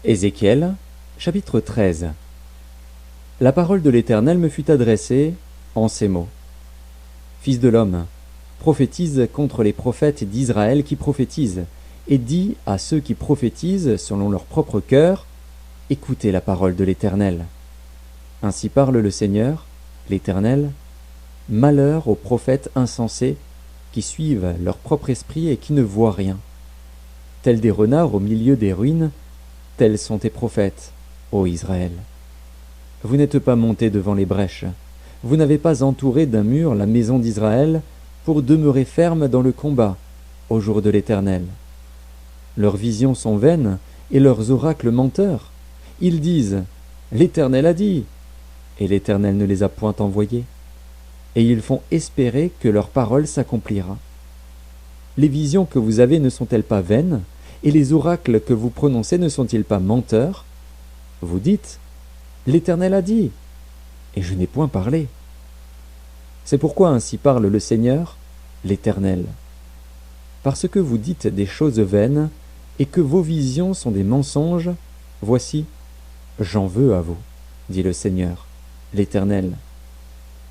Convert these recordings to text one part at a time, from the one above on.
Ézéchiel, chapitre 13. La parole de l'Éternel me fut adressée en ces mots. Fils de l'homme, prophétise contre les prophètes d'Israël qui prophétisent, et dis à ceux qui prophétisent selon leur propre cœur, écoutez la parole de l'Éternel. Ainsi parle le Seigneur, l'Éternel, malheur aux prophètes insensés qui suivent leur propre esprit et qui ne voient rien. Tels des renards au milieu des ruines, tels sont tes prophètes, ô Israël. Vous n'êtes pas montés devant les brèches, vous n'avez pas entouré d'un mur la maison d'Israël pour demeurer ferme dans le combat au jour de l'Éternel. Leurs visions sont vaines et leurs oracles menteurs. Ils disent « L'Éternel a dit » et l'Éternel ne les a point envoyés. Et ils font espérer que leur parole s'accomplira. Les visions que vous avez ne sont-elles pas vaines, et les oracles que vous prononcez ne sont-ils pas menteurs? Vous dites, l'Éternel a dit, et je n'ai point parlé. C'est pourquoi ainsi parle le Seigneur, l'Éternel. Parce que vous dites des choses vaines, et que vos visions sont des mensonges, voici, j'en veux à vous, dit le Seigneur, l'Éternel.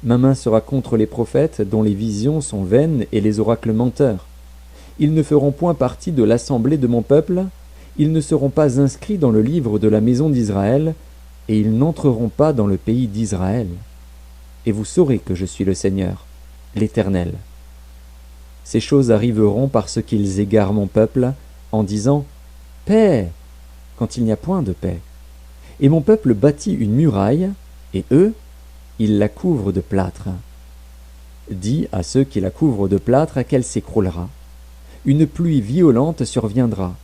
Ma main sera contre les prophètes dont les visions sont vaines et les oracles menteurs. Ils ne feront point partie de l'assemblée de mon peuple, ils ne seront pas inscrits dans le livre de la maison d'Israël, et ils n'entreront pas dans le pays d'Israël. Et vous saurez que je suis le Seigneur, l'Éternel. Ces choses arriveront parce qu'ils égarent mon peuple, en disant « Paix !» quand il n'y a point de paix. Et mon peuple bâtit une muraille, et eux, ils la couvrent de plâtre. Dis à ceux qui la couvrent de plâtre qu'elle s'écroulera. Une pluie violente surviendra.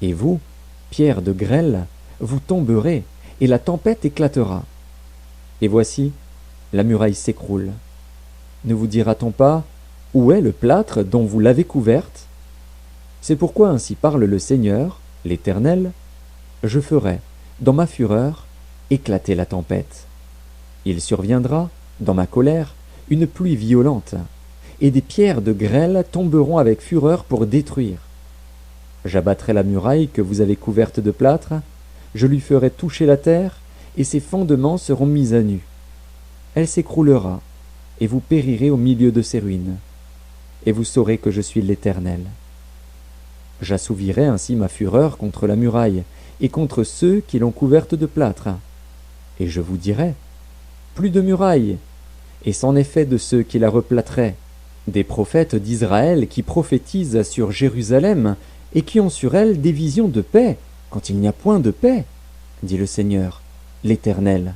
Et vous, pierres de grêle, vous tomberez, et la tempête éclatera. Et voici, la muraille s'écroule. Ne vous dira-t-on pas, où est le plâtre dont vous l'avez couverte? C'est pourquoi ainsi parle le Seigneur, l'Éternel, je ferai, dans ma fureur, éclater la tempête. Il surviendra, dans ma colère, une pluie violente, et des pierres de grêle tomberont avec fureur pour détruire. J'abattrai la muraille que vous avez couverte de plâtre, je lui ferai toucher la terre, et ses fondements seront mis à nu. Elle s'écroulera, et vous périrez au milieu de ses ruines. Et vous saurez que je suis l'Éternel. J'assouvirai ainsi ma fureur contre la muraille, et contre ceux qui l'ont couverte de plâtre. Et je vous dirai, plus de muraille, et c'en est fait de ceux qui la replâtraient, des prophètes d'Israël qui prophétisent sur Jérusalem et qui ont sur elle des visions de paix, quand il n'y a point de paix, dit le Seigneur, l'Éternel.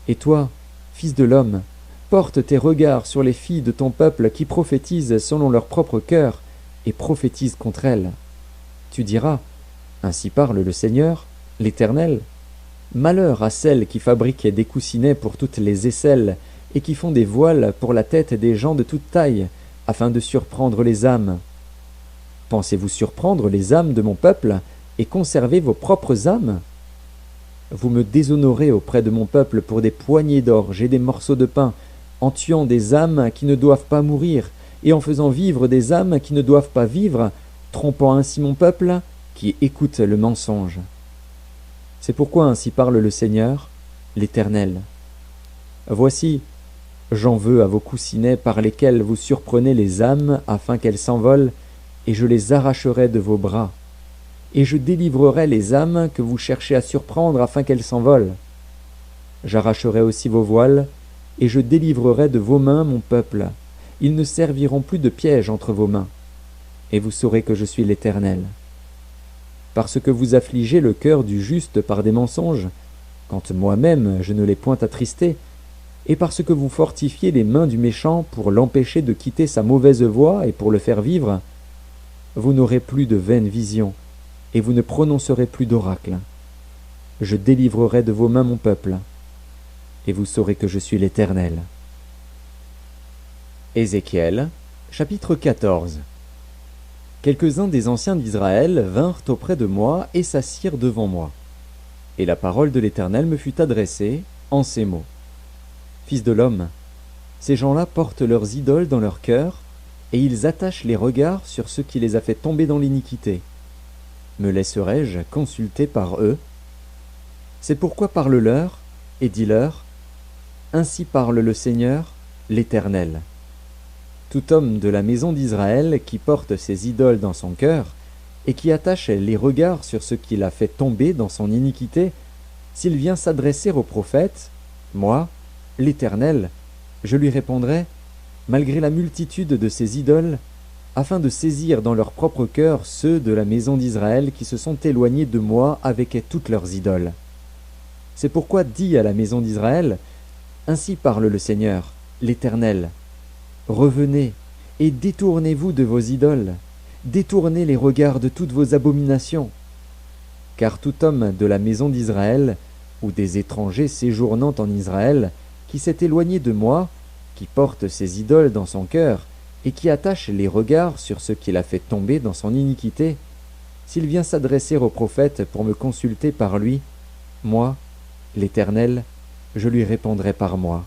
Et toi, fils de l'homme, porte tes regards sur les filles de ton peuple qui prophétisent selon leur propre cœur, et prophétise contre elles. Tu diras, ainsi parle le Seigneur, l'Éternel, malheur à celles qui fabriquent des coussinets pour toutes les aisselles, et qui font des voiles pour la tête des gens de toute taille, afin de surprendre les âmes. Pensez-vous surprendre les âmes de mon peuple, et conserver vos propres âmes? Vous me déshonorez auprès de mon peuple pour des poignées d'orge et des morceaux de pain, en tuant des âmes qui ne doivent pas mourir, et en faisant vivre des âmes qui ne doivent pas vivre, trompant ainsi mon peuple, qui écoute le mensonge. C'est pourquoi ainsi parle le Seigneur, l'Éternel. Voici, j'en veux à vos coussinets par lesquels vous surprenez les âmes afin qu'elles s'envolent, et je les arracherai de vos bras. Et je délivrerai les âmes que vous cherchez à surprendre afin qu'elles s'envolent. J'arracherai aussi vos voiles, et je délivrerai de vos mains mon peuple. Ils ne serviront plus de piège entre vos mains. Et vous saurez que je suis l'Éternel. Parce que vous affligez le cœur du juste par des mensonges, quand moi-même je ne l'ai point attristé, et parce que vous fortifiez les mains du méchant pour l'empêcher de quitter sa mauvaise voie et pour le faire vivre, vous n'aurez plus de vaines visions, et vous ne prononcerez plus d'oracles. Je délivrerai de vos mains mon peuple, et vous saurez que je suis l'Éternel. Ézéchiel, chapitre 14. Quelques-uns des anciens d'Israël vinrent auprès de moi et s'assirent devant moi. Et la parole de l'Éternel me fut adressée en ces mots. Fils de l'homme, ces gens-là portent leurs idoles dans leur cœur, et ils attachent les regards sur ce qui les a fait tomber dans l'iniquité. Me laisserai-je consulter par eux? C'est pourquoi parle-leur, et dis-leur, ainsi parle le Seigneur, l'Éternel. Tout homme de la maison d'Israël qui porte ses idoles dans son cœur, et qui attache les regards sur ce qu'il a fait tomber dans son iniquité, s'il vient s'adresser au prophète, moi, l'Éternel, je lui répondrai, malgré la multitude de ses idoles, afin de saisir dans leur propre cœur ceux de la maison d'Israël qui se sont éloignés de moi avec toutes leurs idoles. C'est pourquoi dis à la maison d'Israël, ainsi parle le Seigneur, l'Éternel. Revenez et détournez-vous de vos idoles, détournez les regards de toutes vos abominations. Car tout homme de la maison d'Israël, ou des étrangers séjournant en Israël, qui s'est éloigné de moi, qui porte ses idoles dans son cœur, et qui attache les regards sur ce qu'il a fait tomber dans son iniquité, s'il vient s'adresser au prophète pour me consulter par lui, moi, l'Éternel, je lui répondrai par moi.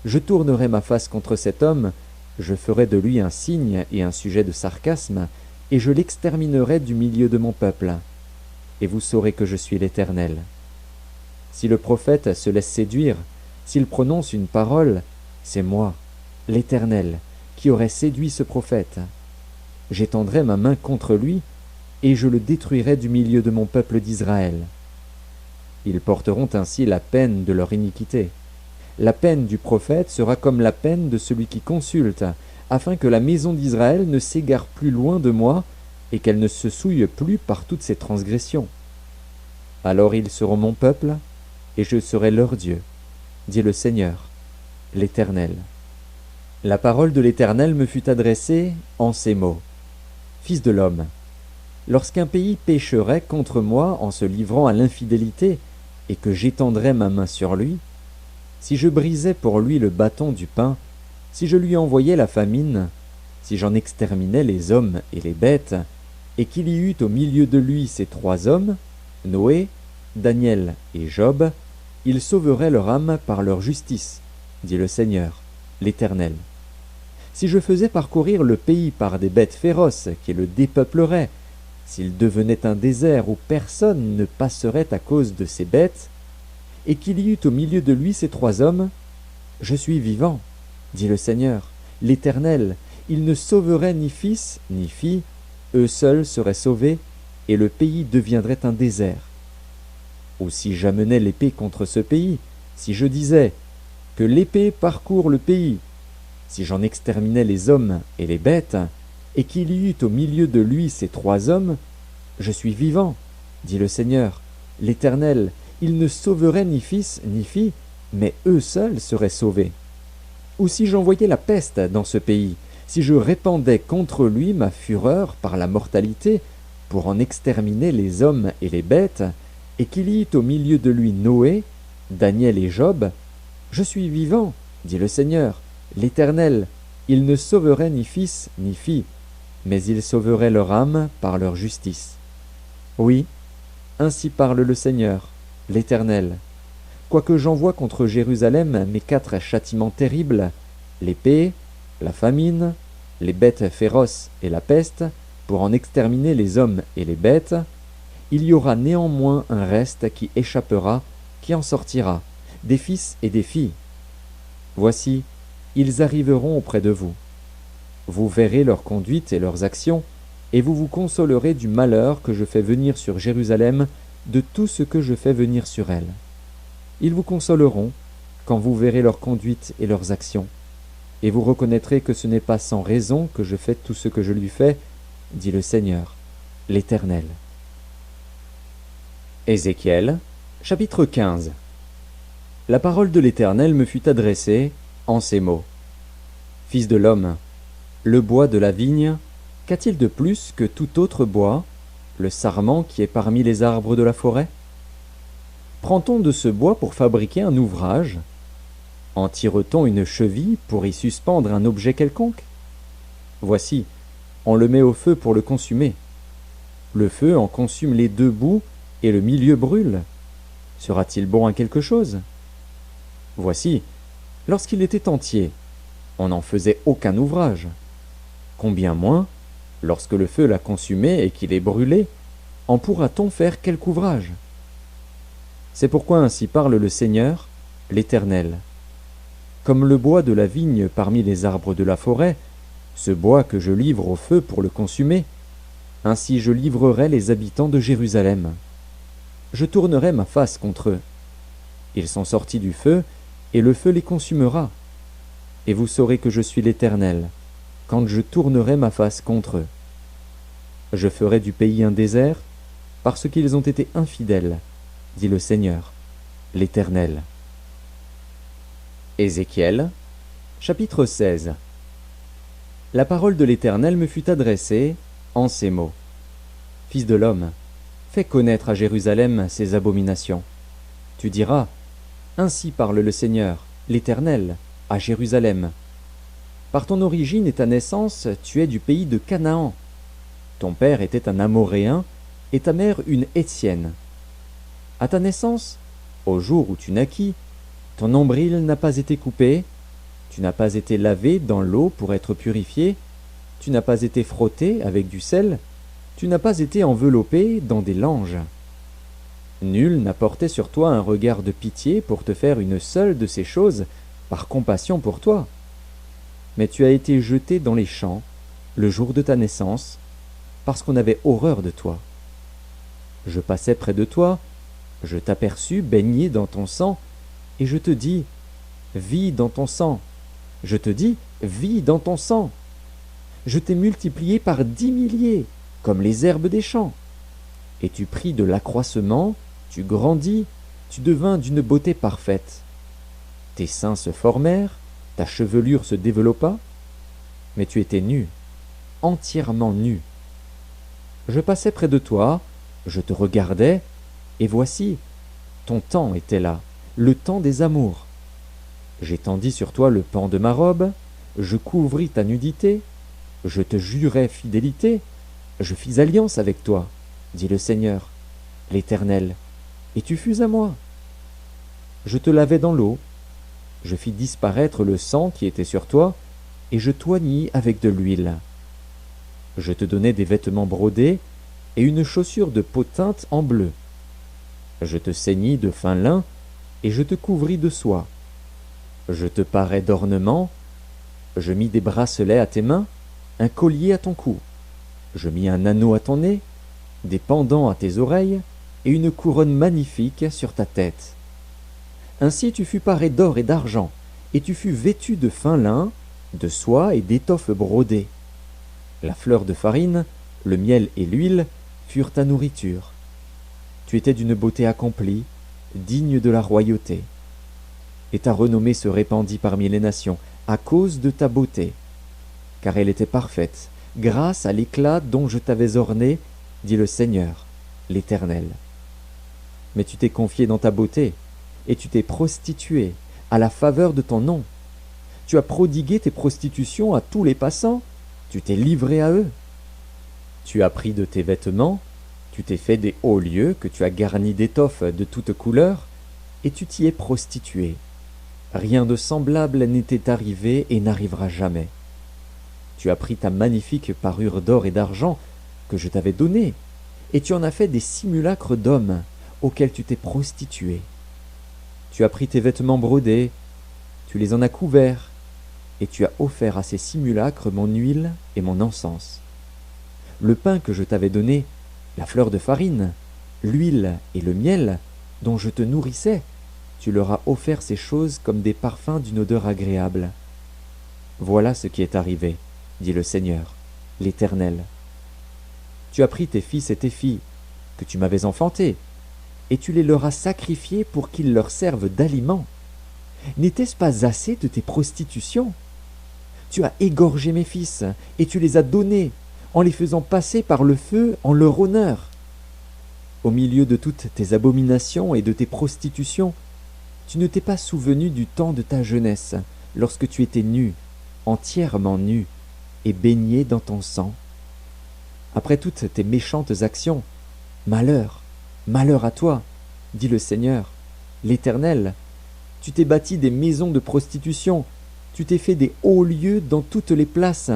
Je tournerai ma face contre cet homme, je ferai de lui un signe et un sujet de sarcasme, et je l'exterminerai du milieu de mon peuple. Et vous saurez que je suis l'Éternel. Si le prophète se laisse séduire, s'il prononce une parole, c'est moi, l'Éternel, qui aurai séduit ce prophète. J'étendrai ma main contre lui, et je le détruirai du milieu de mon peuple d'Israël. Ils porteront ainsi la peine de leur iniquité. La peine du prophète sera comme la peine de celui qui consulte, afin que la maison d'Israël ne s'égare plus loin de moi, et qu'elle ne se souille plus par toutes ses transgressions. Alors ils seront mon peuple, et je serai leur Dieu, dit le Seigneur, l'Éternel. La parole de l'Éternel me fut adressée en ces mots. Fils de l'homme, lorsqu'un pays pécherait contre moi en se livrant à l'infidélité, et que j'étendrais ma main sur lui, si je brisais pour lui le bâton du pain, si je lui envoyais la famine, si j'en exterminais les hommes et les bêtes, et qu'il y eût au milieu de lui ces trois hommes, Noé, Daniel et Job, ils sauveraient leur âme par leur justice, dit le Seigneur, l'Éternel. Si je faisais parcourir le pays par des bêtes féroces qui le dépeupleraient, s'il devenait un désert où personne ne passerait à cause de ces bêtes, et qu'il y eût au milieu de lui ces trois hommes, je suis vivant, dit le Seigneur, l'Éternel, il ne sauverait ni fils ni fille, eux seuls seraient sauvés, et le pays deviendrait un désert. Ou si j'amenais l'épée contre ce pays, si je disais que l'épée parcourt le pays, si j'en exterminais les hommes et les bêtes, et qu'il y eût au milieu de lui ces trois hommes, je suis vivant, dit le Seigneur, l'Éternel, il ne sauverait ni fils ni fille, mais eux seuls seraient sauvés. Ou si j'envoyais la peste dans ce pays, si je répandais contre lui ma fureur par la mortalité, pour en exterminer les hommes et les bêtes, et qu'il y eût au milieu de lui Noé, Daniel et Job, je suis vivant, dit le Seigneur, l'Éternel, il ne sauverait ni fils ni fille, mais il sauverait leur âme par leur justice. Oui, ainsi parle le Seigneur, l'Éternel. Quoique j'envoie contre Jérusalem mes 4 châtiments terribles, l'épée, la famine, les bêtes féroces et la peste, pour en exterminer les hommes et les bêtes, il y aura néanmoins un reste qui échappera, qui en sortira, des fils et des filles. Voici, ils arriveront auprès de vous. Vous verrez leur conduite et leurs actions, et vous vous consolerez du malheur que je fais venir sur Jérusalem, de tout ce que je fais venir sur elle. Ils vous consoleront quand vous verrez leur conduite et leurs actions, et vous reconnaîtrez que ce n'est pas sans raison que je fais tout ce que je lui fais, dit le Seigneur, l'Éternel. Ézéchiel, chapitre 15. La parole de l'Éternel me fut adressée en ces mots. Fils de l'homme, le bois de la vigne, qu'a-t-il de plus que tout autre bois, le sarment qui est parmi les arbres de la forêt? Prend-on de ce bois pour fabriquer un ouvrage? En tire-t-on une cheville pour y suspendre un objet quelconque? Voici, on le met au feu pour le consumer. Le feu en consume les 2 bouts et le milieu brûle. Sera-t-il bon à quelque chose? Voici, lorsqu'il était entier, on n'en faisait aucun ouvrage. Combien moins, lorsque le feu l'a consumé et qu'il est brûlé, En pourra-t-on faire quelque ouvrage? C'est pourquoi ainsi parle le Seigneur, l'Éternel. Comme le bois de la vigne parmi les arbres de la forêt, ce bois que je livre au feu pour le consumer, ainsi je livrerai les habitants de Jérusalem. Je tournerai ma face contre eux. Ils sont sortis du feu, et le feu les consumera. Et vous saurez que je suis l'Éternel, quand je tournerai ma face contre eux. Je ferai du pays un désert, parce qu'ils ont été infidèles, dit le Seigneur, l'Éternel. Ézéchiel, chapitre 16. La parole de l'Éternel me fut adressée en ces mots. Fils de l'homme, fais connaître à Jérusalem ses abominations. Tu diras, ainsi parle le Seigneur, l'Éternel, à Jérusalem. Par ton origine et ta naissance, tu es du pays de Canaan. Ton père était un Amoréen et ta mère une Hétienne. À ta naissance, au jour où tu naquis, ton nombril n'a pas été coupé, tu n'as pas été lavé dans l'eau pour être purifié, tu n'as pas été frotté avec du sel, tu n'as pas été enveloppé dans des langes. Nul n'a porté sur toi un regard de pitié pour te faire une seule de ces choses par compassion pour toi. Mais tu as été jeté dans les champs, le jour de ta naissance, parce qu'on avait horreur de toi. Je passais près de toi, je t'aperçus baigné dans ton sang, et je te dis, vis dans ton sang. Je te dis, vis dans ton sang. Je t'ai multiplié par 10 milliers, comme les herbes des champs. Et tu pris de l'accroissement, tu grandis, tu devins d'une beauté parfaite. Tes seins se formèrent, ta chevelure se développa, mais tu étais nu, entièrement nu. Je passais près de toi, je te regardais, et voici, ton temps était là, le temps des amours. J'étendis sur toi le pan de ma robe, je couvris ta nudité, je te jurai fidélité, je fis alliance avec toi, dit le Seigneur, l'Éternel, et tu fus à moi. Je te lavai dans l'eau, je fis disparaître le sang qui était sur toi, et je t'oignis avec de l'huile. Je te donnai des vêtements brodés et une chaussure de peau teinte en bleu. Je te ceignis de fin lin, et je te couvris de soie. Je te parais d'ornements, je mis des bracelets à tes mains, un collier à ton cou. Je mis un anneau à ton nez, des pendants à tes oreilles, et une couronne magnifique sur ta tête. Ainsi tu fus paré d'or et d'argent, et tu fus vêtu de fin lin, de soie et d'étoffes brodées. La fleur de farine, le miel et l'huile furent ta nourriture. Tu étais d'une beauté accomplie, digne de la royauté. Et ta renommée se répandit parmi les nations, à cause de ta beauté. Car elle était parfaite, grâce à l'éclat dont je t'avais orné, dit le Seigneur, l'Éternel. Mais tu t'es confié dans ta beauté, et tu t'es prostitué à la faveur de ton nom. Tu as prodigué tes prostitutions à tous les passants, tu t'es livré à eux. Tu as pris de tes vêtements, tu t'es fait des hauts lieux que tu as garnis d'étoffes de toutes couleurs, et tu t'y es prostitué. Rien de semblable n'était arrivé et n'arrivera jamais. Tu as pris ta magnifique parure d'or et d'argent que je t'avais donnée, et tu en as fait des simulacres d'hommes auxquels tu t'es prostitué. Tu as pris tes vêtements brodés, tu les en as couverts, et tu as offert à ces simulacres mon huile et mon encens. Le pain que je t'avais donné, la fleur de farine, l'huile et le miel, dont je te nourrissais, tu leur as offert ces choses comme des parfums d'une odeur agréable. Voilà ce qui est arrivé, dit le Seigneur, l'Éternel. Tu as pris tes fils et tes filles, que tu m'avais enfantés, et tu les leur as sacrifiés pour qu'ils leur servent d'aliment. N'était-ce pas assez de tes prostitutions? Tu as égorgé mes fils, et tu les as donnés, en les faisant passer par le feu en leur honneur. Au milieu de toutes tes abominations et de tes prostitutions, tu ne t'es pas souvenu du temps de ta jeunesse, lorsque tu étais nu, entièrement nu, et baigné dans ton sang. Après toutes tes méchantes actions, malheur, malheur à toi, dit le Seigneur, l'Éternel. Tu t'es bâti des maisons de prostitution, tu t'es fait des hauts lieux dans toutes les places.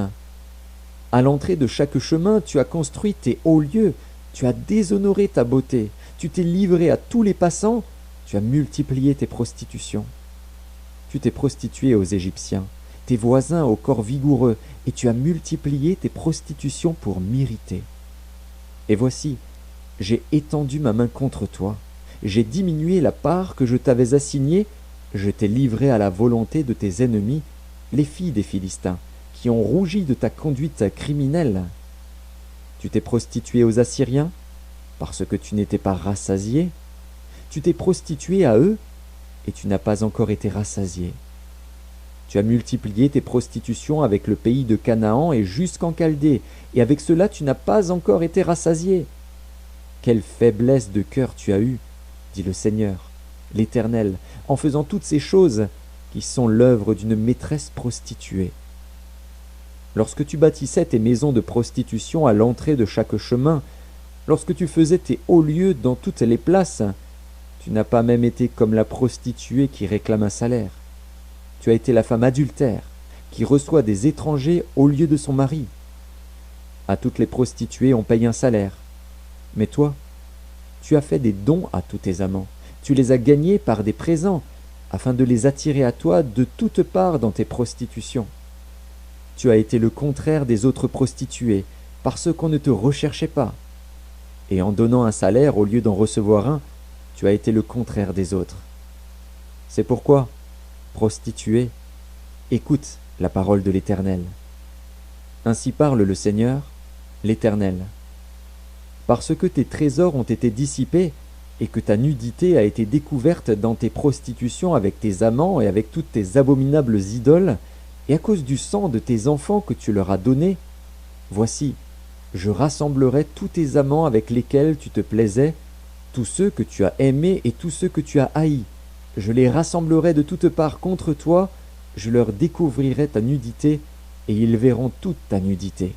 À l'entrée de chaque chemin, tu as construit tes hauts lieux, Tu as déshonoré ta beauté, tu t'es livré à tous les passants, tu as multiplié tes prostitutions. Tu t'es prostitué aux Égyptiens, tes voisins au corps vigoureux, et tu as multiplié tes prostitutions pour m'irriter. Et voici, j'ai étendu ma main contre toi, j'ai diminué la part que je t'avais assignée, je t'ai livré à la volonté de tes ennemis, les filles des Philistins, qui ont rougi de ta conduite criminelle. Tu t'es prostitué aux Assyriens, parce que tu n'étais pas rassasié. Tu t'es prostitué à eux, et tu n'as pas encore été rassasié. Tu as multiplié tes prostitutions avec le pays de Canaan et jusqu'en Chaldée, et avec cela tu n'as pas encore été rassasié. Quelle faiblesse de cœur tu as eue, dit le Seigneur, l'Éternel, en faisant toutes ces choses qui sont l'œuvre d'une maîtresse prostituée. Lorsque tu bâtissais tes maisons de prostitution à l'entrée de chaque chemin, lorsque tu faisais tes hauts lieux dans toutes les places, tu n'as pas même été comme la prostituée qui réclame un salaire. Tu as été la femme adultère, qui reçoit des étrangers au lieu de son mari. À toutes les prostituées on paye un salaire. Mais toi, tu as fait des dons à tous tes amants. Tu les as gagnés par des présents, afin de les attirer à toi de toutes parts dans tes prostitutions. Tu as été le contraire des autres prostituées, parce qu'on ne te recherchait pas. Et en donnant un salaire au lieu d'en recevoir un, tu as été le contraire des autres. C'est pourquoi, prostituée, écoute la parole de l'Éternel. Ainsi parle le Seigneur, l'Éternel. Parce que tes trésors ont été dissipés, et que ta nudité a été découverte dans tes prostitutions avec tes amants et avec toutes tes abominables idoles, et à cause du sang de tes enfants que tu leur as donné, voici, je rassemblerai tous tes amants avec lesquels tu te plaisais, tous ceux que tu as aimés et tous ceux que tu as haïs. Je les rassemblerai de toutes parts contre toi, je leur découvrirai ta nudité, et ils verront toute ta nudité.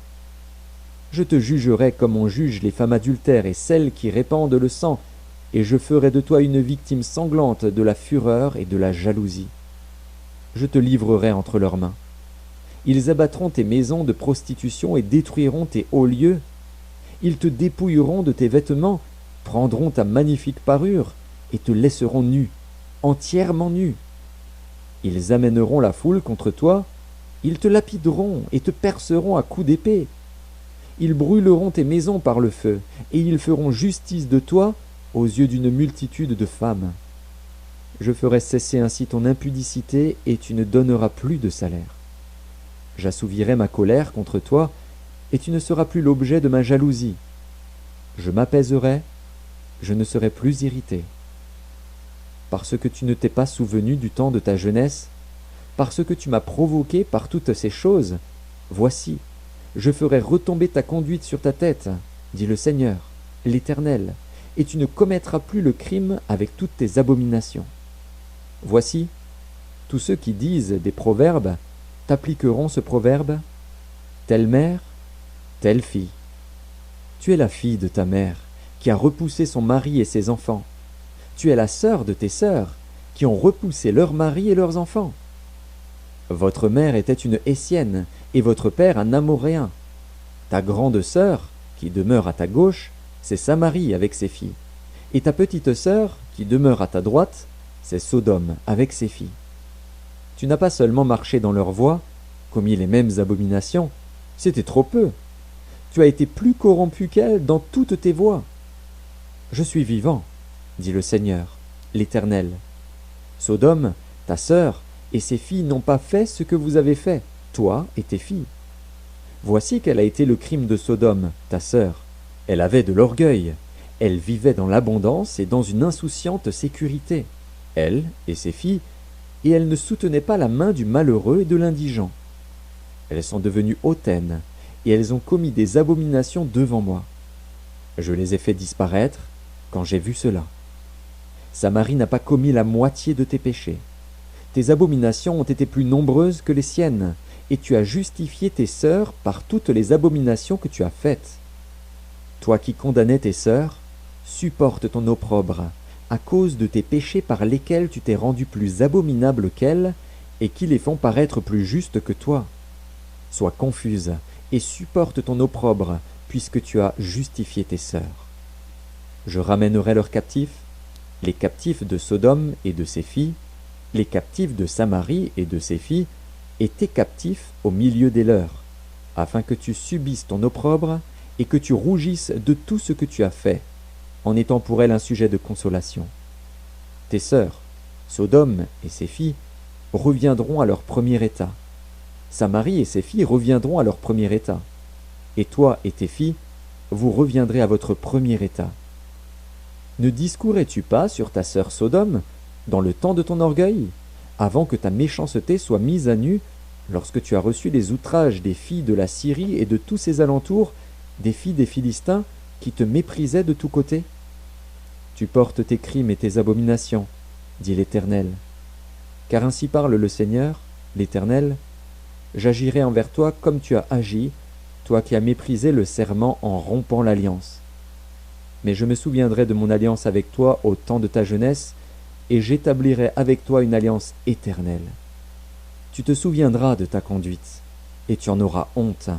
Je te jugerai comme on juge les femmes adultères et celles qui répandent le sang, et je ferai de toi une victime sanglante de la fureur et de la jalousie. Je te livrerai entre leurs mains. Ils abattront tes maisons de prostitution et détruiront tes hauts lieux. Ils te dépouilleront de tes vêtements, prendront ta magnifique parure, et te laisseront nu, entièrement nu. Ils amèneront la foule contre toi, ils te lapideront et te perceront à coups d'épée. Ils brûleront tes maisons par le feu, et ils feront justice de toi aux yeux d'une multitude de femmes. Je ferai cesser ainsi ton impudicité, et tu ne donneras plus de salaire. J'assouvirai ma colère contre toi, et tu ne seras plus l'objet de ma jalousie. Je m'apaiserai, je ne serai plus irrité. Parce que tu ne t'es pas souvenu du temps de ta jeunesse, parce que tu m'as provoqué par toutes ces choses, voici, je ferai retomber ta conduite sur ta tête, dit le Seigneur, l'Éternel, et tu ne commettras plus le crime avec toutes tes abominations. Voici, tous ceux qui disent des proverbes t'appliqueront ce proverbe, telle mère, telle fille. Tu es la fille de ta mère, qui a repoussé son mari et ses enfants. Tu es la sœur de tes sœurs, qui ont repoussé leurs maris et leurs enfants. Votre mère était une Hessienne, et votre père un Amoréen. Ta grande sœur, qui demeure à ta gauche, c'est Samarie avec ses filles. Et ta petite sœur, qui demeure à ta droite, c'est Sodome avec ses filles. Tu n'as pas seulement marché dans leurs voies, commis les mêmes abominations, c'était trop peu. Tu as été plus corrompu qu'elles dans toutes tes voies. Je suis vivant, dit le Seigneur, l'Éternel. Sodome, ta sœur, et ses filles n'ont pas fait ce que vous avez fait, toi et tes filles. Voici quel a été le crime de Sodome, ta sœur. Elle avait de l'orgueil, elle vivait dans l'abondance et dans une insouciante sécurité, elle et ses filles, et elle ne soutenait pas la main du malheureux et de l'indigent. Elles sont devenues hautaines, et elles ont commis des abominations devant moi. Je les ai fait disparaître quand j'ai vu cela. Samarie n'a pas commis la moitié de tes péchés. Tes abominations ont été plus nombreuses que les siennes, et tu as justifié tes sœurs par toutes les abominations que tu as faites. Toi qui condamnais tes sœurs, supporte ton opprobre, à cause de tes péchés par lesquels tu t'es rendu plus abominable qu'elles, et qui les font paraître plus justes que toi. Sois confuse, et supporte ton opprobre, puisque tu as justifié tes sœurs. Je ramènerai leurs captifs, les captifs de Sodome et de ses filles, les captifs de Samarie et de ses filles, et tes captifs au milieu des leurs, afin que tu subisses ton opprobre et que tu rougisses de tout ce que tu as fait, en étant pour elles un sujet de consolation. Tes sœurs, Sodome et ses filles, reviendront à leur premier état. Samarie et ses filles reviendront à leur premier état. Et toi et tes filles, vous reviendrez à votre premier état. Ne discourais-tu pas sur ta sœur Sodome dans le temps de ton orgueil, avant que ta méchanceté soit mise à nu, lorsque tu as reçu les outrages des filles de la Syrie et de tous ses alentours, des filles des Philistins qui te méprisaient de tous côtés? Tu portes tes crimes et tes abominations, dit l'Éternel. Car ainsi parle le Seigneur, l'Éternel, j'agirai envers toi comme tu as agi, toi qui as méprisé le serment en rompant l'alliance. Mais je me souviendrai de mon alliance avec toi au temps de ta jeunesse, et j'établirai avec toi une alliance éternelle. Tu te souviendras de ta conduite, et tu en auras honte,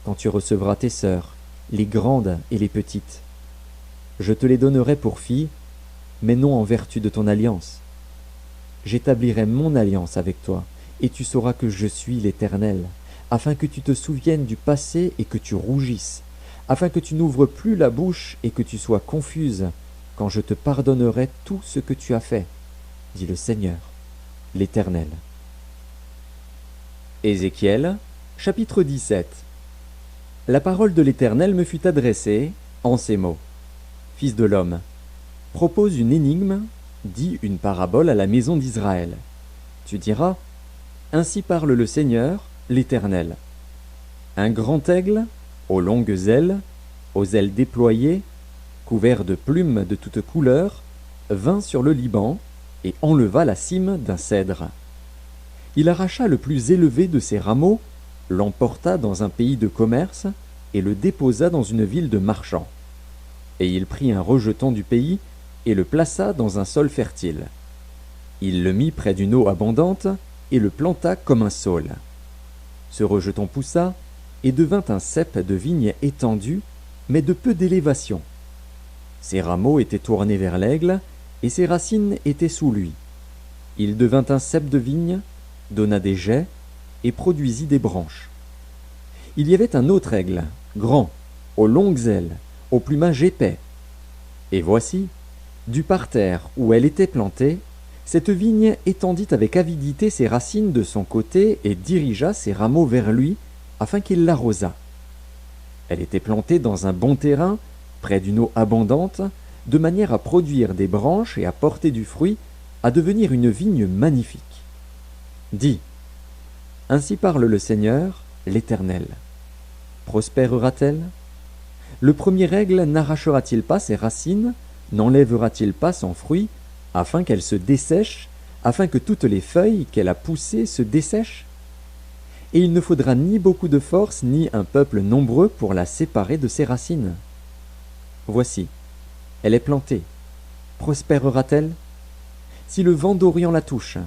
quand tu recevras tes sœurs, les grandes et les petites. Je te les donnerai pour filles, mais non en vertu de ton alliance. J'établirai mon alliance avec toi, et tu sauras que je suis l'Éternel, afin que tu te souviennes du passé et que tu rougisses, afin que tu n'ouvres plus la bouche et que tu sois confuse, quand je te pardonnerai tout ce que tu as fait, dit le Seigneur, l'Éternel. Ézéchiel, chapitre 17. La parole de l'Éternel me fut adressée en ces mots. Fils de l'homme, propose une énigme, dis une parabole à la maison d'Israël. Tu diras, ainsi parle le Seigneur, l'Éternel. Un grand aigle, aux longues ailes, aux ailes déployées, couvert de plumes de toutes couleurs, vint sur le Liban et enleva la cime d'un cèdre. Il arracha le plus élevé de ses rameaux, l'emporta dans un pays de commerce et le déposa dans une ville de marchands. Et il prit un rejeton du pays et le plaça dans un sol fertile. Il le mit près d'une eau abondante et le planta comme un saule. Ce rejeton poussa et devint un cep de vigne étendu, mais de peu d'élévation. Ses rameaux étaient tournés vers l'aigle, et ses racines étaient sous lui. Il devint un cep de vigne, donna des jets, et produisit des branches. Il y avait un autre aigle, grand, aux longues ailes, au plumage épais. Et voici, du parterre où elle était plantée, cette vigne étendit avec avidité ses racines de son côté et dirigea ses rameaux vers lui, afin qu'il l'arrosât. Elle était plantée dans un bon terrain, près d'une eau abondante, de manière à produire des branches et à porter du fruit, à devenir une vigne magnifique. Dis, ainsi parle le Seigneur, l'Éternel. Prospérera-t-elle? Le premier aigle n'arrachera-t-il pas ses racines, n'enlèvera-t-il pas son fruit, afin qu'elle se dessèche, afin que toutes les feuilles qu'elle a poussées se dessèchent? Et il ne faudra ni beaucoup de force, ni un peuple nombreux pour la séparer de ses racines. Voici, elle est plantée. Prospérera-t-elle? Si le vent d'Orient la touche,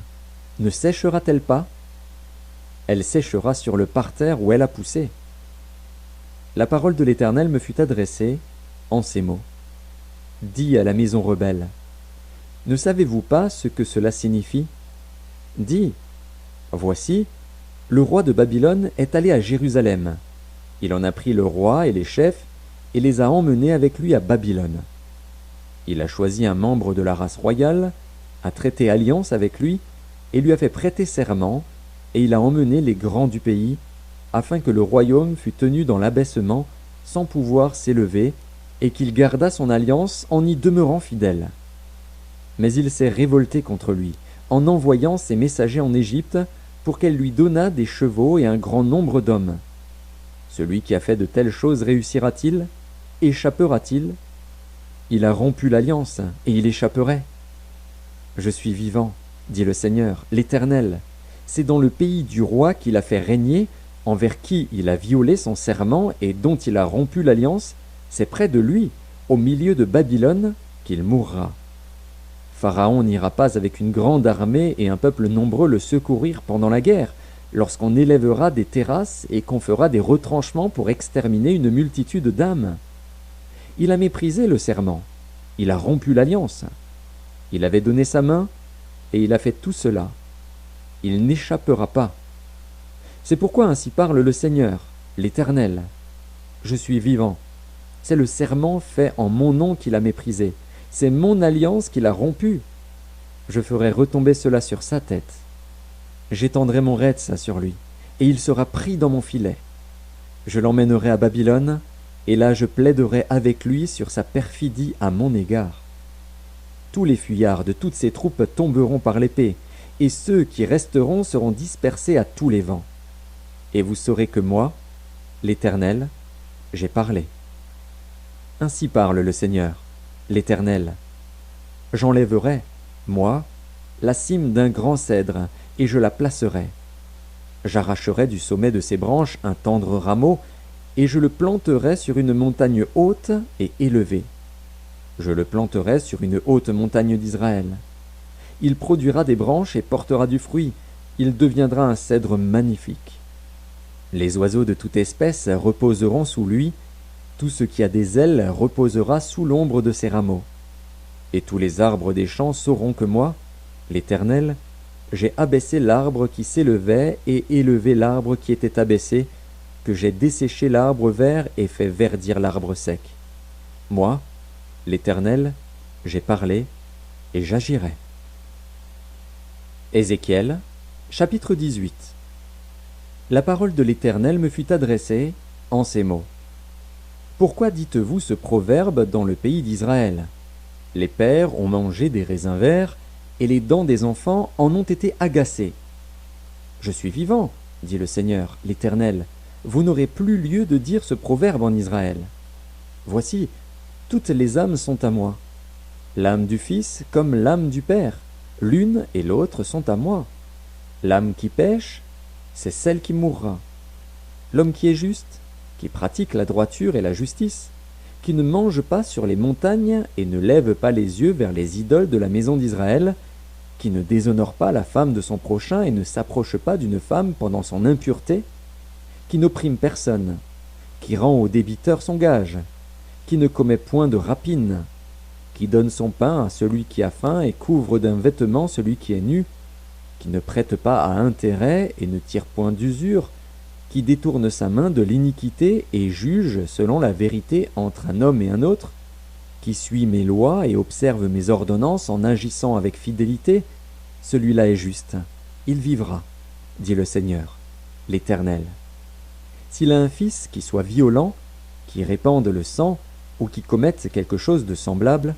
ne séchera-t-elle pas? Elle séchera sur le parterre où elle a poussé. La parole de l'Éternel me fut adressée en ces mots. Dis à la maison rebelle, ne savez-vous pas ce que cela signifie? Dis, voici, le roi de Babylone est allé à Jérusalem. Il en a pris le roi et les chefs et les a emmenés avec lui à Babylone. Il a choisi un membre de la race royale, a traité alliance avec lui et lui a fait prêter serment, et il a emmené les grands du pays, afin que le royaume fût tenu dans l'abaissement, sans pouvoir s'élever, et qu'il gardât son alliance en y demeurant fidèle. Mais il s'est révolté contre lui, en envoyant ses messagers en Égypte, pour qu'elle lui donnât des chevaux et un grand nombre d'hommes. Celui qui a fait de telles choses réussira-t-il? Échappera-t-il? Il a rompu l'alliance, et il échapperait. Je suis vivant, dit le Seigneur, l'Éternel. C'est dans le pays du roi qu'il a fait régner, envers qui il a violé son serment et dont il a rompu l'alliance, c'est près de lui, au milieu de Babylone, qu'il mourra. Pharaon n'ira pas avec une grande armée et un peuple nombreux le secourir pendant la guerre, lorsqu'on élèvera des terrasses et qu'on fera des retranchements pour exterminer une multitude d'âmes. Il a méprisé le serment, Il a rompu l'alliance. Il avait donné sa main, et il a fait tout cela. Il n'échappera pas. C'est pourquoi ainsi parle le Seigneur, l'Éternel. Je suis vivant. C'est le serment fait en mon nom qu'il a méprisé. C'est mon alliance qu'il a rompue. Je ferai retomber cela sur sa tête. J'étendrai mon retz sur lui, et il sera pris dans mon filet. Je l'emmènerai à Babylone, et là je plaiderai avec lui sur sa perfidie à mon égard. Tous les fuyards de toutes ces troupes tomberont par l'épée, et ceux qui resteront seront dispersés à tous les vents. Et vous saurez que moi, l'Éternel, j'ai parlé. Ainsi parle le Seigneur, l'Éternel. J'enlèverai, moi, la cime d'un grand cèdre, et je la placerai. J'arracherai du sommet de ses branches un tendre rameau, et je le planterai sur une montagne haute et élevée. Je le planterai sur une haute montagne d'Israël. Il produira des branches et portera du fruit. Il deviendra un cèdre magnifique. Les oiseaux de toute espèce reposeront sous lui. Tout ce qui a des ailes reposera sous l'ombre de ses rameaux. Et tous les arbres des champs sauront que moi, l'Éternel, j'ai abaissé l'arbre qui s'élevait et élevé l'arbre qui était abaissé, que j'ai desséché l'arbre vert et fait verdir l'arbre sec. Moi, l'Éternel, j'ai parlé et j'agirai. Ézéchiel, chapitre 18. La parole de l'Éternel me fut adressée en ces mots. Pourquoi dites-vous ce proverbe dans le pays d'Israël? Les pères ont mangé des raisins verts, et les dents des enfants en ont été agacées. Je suis vivant, dit le Seigneur, l'Éternel. Vous n'aurez plus lieu de dire ce proverbe en Israël. Voici, toutes les âmes sont à moi. L'âme du Fils comme l'âme du Père, l'une et l'autre sont à moi. L'âme qui pêche, c'est celle qui mourra. L'homme qui est juste, qui pratique la droiture et la justice, qui ne mange pas sur les montagnes et ne lève pas les yeux vers les idoles de la maison d'Israël, qui ne déshonore pas la femme de son prochain et ne s'approche pas d'une femme pendant son impureté, qui n'opprime personne, qui rend au débiteur son gage, qui ne commet point de rapine, qui donne son pain à celui qui a faim et couvre d'un vêtement celui qui est nu, qui ne prête pas à intérêt et ne tire point d'usure, qui détourne sa main de l'iniquité et juge selon la vérité entre un homme et un autre, qui suit mes lois et observe mes ordonnances en agissant avec fidélité, celui-là est juste, il vivra, dit le Seigneur, l'Éternel. S'il a un fils qui soit violent, qui répande le sang, ou qui commette quelque chose de semblable,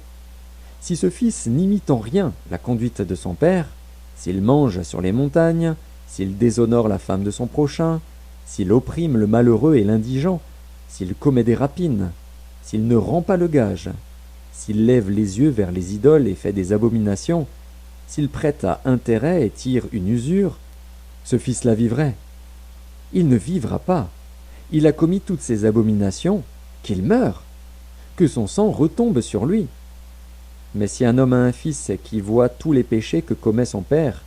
si ce fils n'imite en rien la conduite de son père, s'il mange sur les montagnes, s'il déshonore la femme de son prochain, s'il opprime le malheureux et l'indigent, s'il commet des rapines, s'il ne rend pas le gage, s'il lève les yeux vers les idoles et fait des abominations, s'il prête à intérêt et tire une usure, ce fils-là vivrait. Il ne vivra pas. Il a commis toutes ces abominations, qu'il meure, que son sang retombe sur lui. Mais si un homme a un fils qui voit tous les péchés que commet son père,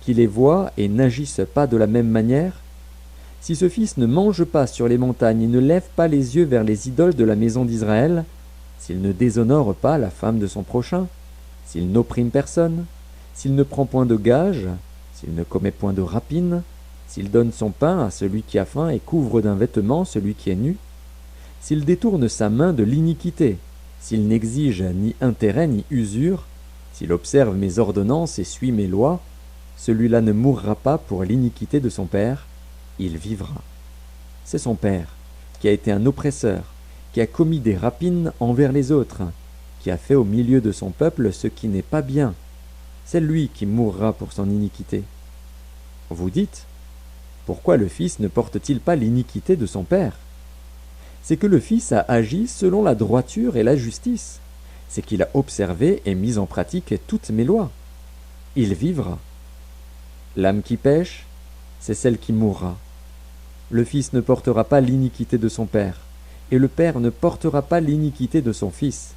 qui les voit et n'agisse pas de la même manière, si ce fils ne mange pas sur les montagnes et ne lève pas les yeux vers les idoles de la maison d'Israël, s'il ne déshonore pas la femme de son prochain, s'il n'opprime personne, s'il ne prend point de gage, s'il ne commet point de rapine, s'il donne son pain à celui qui a faim et couvre d'un vêtement celui qui est nu, s'il détourne sa main de l'iniquité, s'il n'exige ni intérêt ni usure, s'il observe mes ordonnances et suit mes lois, celui-là ne mourra pas pour l'iniquité de son père, il vivra. C'est son père, qui a été un oppresseur, qui a commis des rapines envers les autres, qui a fait au milieu de son peuple ce qui n'est pas bien. C'est lui qui mourra pour son iniquité. Vous dites, pourquoi le fils ne porte-t-il pas l'iniquité de son père? C'est que le fils a agi selon la droiture et la justice. C'est qu'il a observé et mis en pratique toutes mes lois. Il vivra. L'âme qui pêche, c'est celle qui mourra. Le fils ne portera pas l'iniquité de son père, et le père ne portera pas l'iniquité de son fils.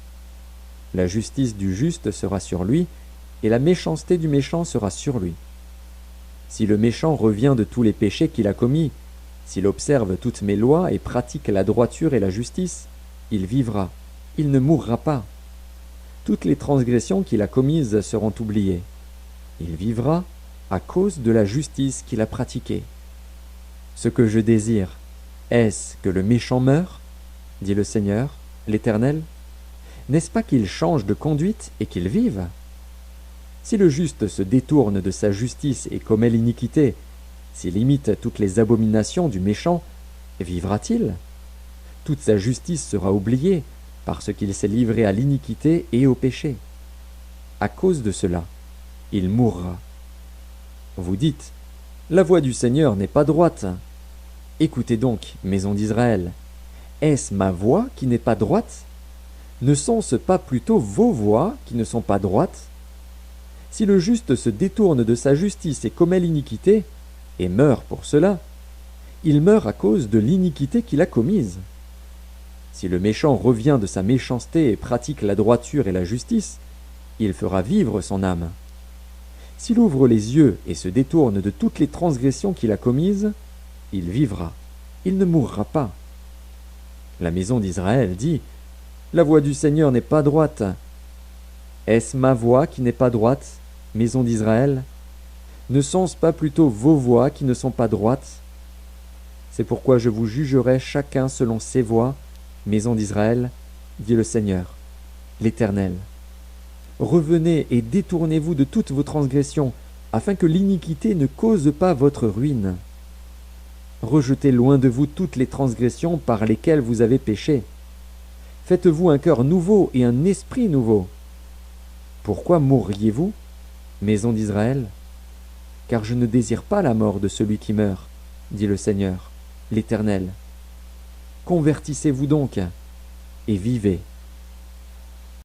La justice du juste sera sur lui, et la méchanceté du méchant sera sur lui. Si le méchant revient de tous les péchés qu'il a commis, s'il observe toutes mes lois et pratique la droiture et la justice, il vivra, il ne mourra pas. toutes les transgressions qu'il a commises seront oubliées. Il vivra à cause de la justice qu'il a pratiquée. Ce que je désire, est-ce que le méchant meure, dit le Seigneur, l'Éternel? N'est-ce pas qu'il change de conduite et qu'il vive? Si le juste se détourne de sa justice et commet l'iniquité, s'il imite toutes les abominations du méchant, vivra-t-il? Toute sa justice sera oubliée, parce qu'il s'est livré à l'iniquité et au péché. À cause de cela, il mourra. Vous dites, la voie du Seigneur n'est pas droite. Écoutez donc, maison d'Israël, est-ce ma voix qui n'est pas droite? Ne sont-ce pas plutôt vos voix qui ne sont pas droites? Si le juste se détourne de sa justice et commet l'iniquité, et meurt pour cela, il meurt à cause de l'iniquité qu'il a commise. Si le méchant revient de sa méchanceté et pratique la droiture et la justice, il fera vivre son âme. S'il ouvre les yeux et se détourne de toutes les transgressions qu'il a commises, il vivra, il ne mourra pas. La maison d'Israël dit, la voie du Seigneur n'est pas droite. Est-ce ma voix qui n'est pas droite, maison d'Israël? Ne sont-ce pas plutôt vos voix qui ne sont pas droites? C'est pourquoi je vous jugerai chacun selon ses voies, maison d'Israël, dit le Seigneur, l'Éternel. Revenez et détournez-vous de toutes vos transgressions, afin que l'iniquité ne cause pas votre ruine. Rejetez loin de vous toutes les transgressions par lesquelles vous avez péché. Faites-vous un cœur nouveau et un esprit nouveau. Pourquoi mourriez-vous, maison d'Israël? Car je ne désire pas la mort de celui qui meurt, dit le Seigneur, l'Éternel. Convertissez-vous donc, et vivez.